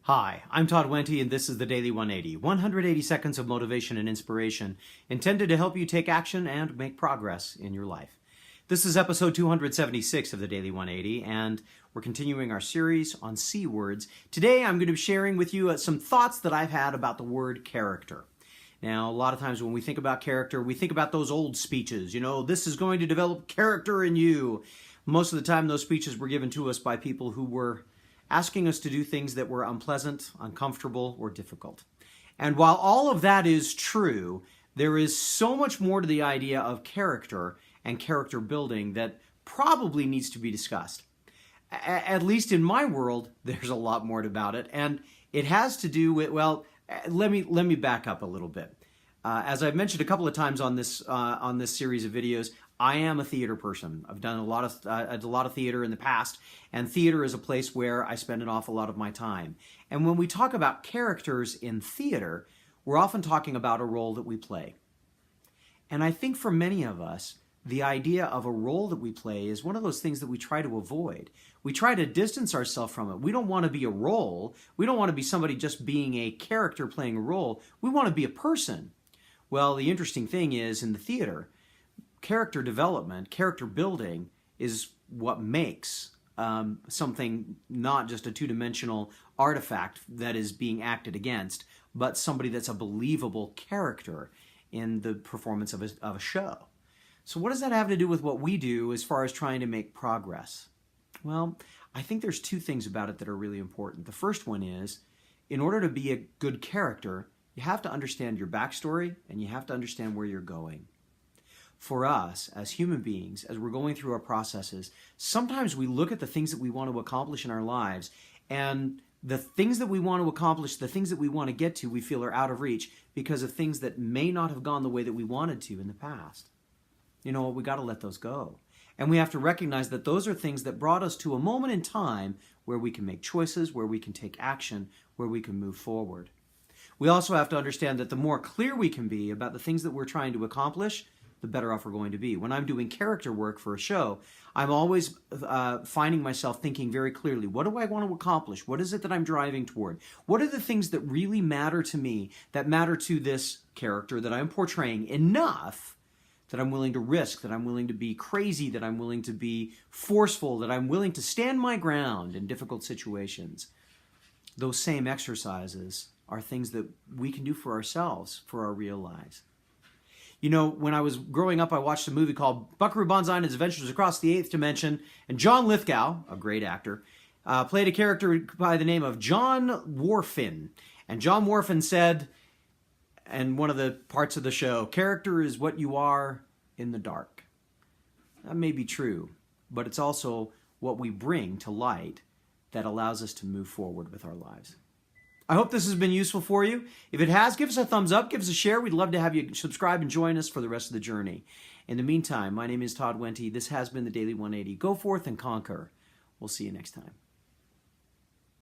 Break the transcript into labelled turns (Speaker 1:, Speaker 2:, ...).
Speaker 1: Hi, I'm Todd Wente, and this is the Daily 180, 180 seconds of motivation and inspiration intended to help you take action and make progress in your life. This is episode 276 of the Daily 180, and we're continuing our series on C words. Today, I'm going to be sharing with you some thoughts that I've had about the word character. Now, a lot of times when we think about character, we think about those old speeches. This is going to develop character in you. Most of the time, those speeches were given to us by people who were asking us to do things that were unpleasant, uncomfortable, or difficult. And while all of that is true, there is so much more to the idea of character and character building that probably needs to be discussed. At least in my world, there's a lot more about it, and it has to do with, let me back up a little bit. As I've mentioned a couple of times on this series of videos, I am a theater person. I've done a lot of theater in the past, and theater is a place where I spend an awful lot of my time. And when we talk about characters in theater, we're often talking about a role that we play. And I think for many of us, the idea of a role that we play is one of those things that we try to avoid. We try to distance ourselves from it. We don't want to be a role. We don't want to be somebody just being a character playing a role. We want to be a person. Well, the interesting thing is, in the theater, character development, character building is what makes something not just a two-dimensional artifact that is being acted against, but somebody that's a believable character in the performance of a show. So what does that have to do with what we do as far as trying to make progress? Well, I think there's two things about it that are really important. The first one is, in order to be a good character, you have to understand your backstory and you have to understand where you're going. For us, as human beings, as we're going through our processes, sometimes we look at the things that we want to accomplish in our lives, and the things that we want to accomplish, the things that we want to get to, we feel are out of reach because of things that may not have gone the way that we wanted to in the past. You know what? We got to let those go. And we have to recognize that those are things that brought us to a moment in time where we can make choices, where we can take action, where we can move forward. We also have to understand that the more clear we can be about the things that we're trying to accomplish, the better off we're going to be. When I'm doing character work for a show, I'm always finding myself thinking very clearly, what do I want to accomplish? What is it that I'm driving toward? What are the things that really matter to me, that matter to this character that I'm portraying enough that I'm willing to risk, that I'm willing to be crazy, that I'm willing to be forceful, that I'm willing to stand my ground in difficult situations? Those same exercises are things that we can do for ourselves, for our real lives. You know, when I was growing up, I watched a movie called Buckaroo Banzai and His Adventures Across the Eighth Dimension, and John Lithgow, a great actor, played a character by the name of John Wharfin. And John Wharfin said, in one of the parts of the show, character is what you are in the dark. That may be true, but it's also what we bring to light that allows us to move forward with our lives. I hope this has been useful for you. If it has, give us a thumbs up, give us a share. We'd love to have you subscribe and join us for the rest of the journey. In the meantime, my name is Todd Wente. This has been the Daily 180. Go forth and conquer. We'll see you next time.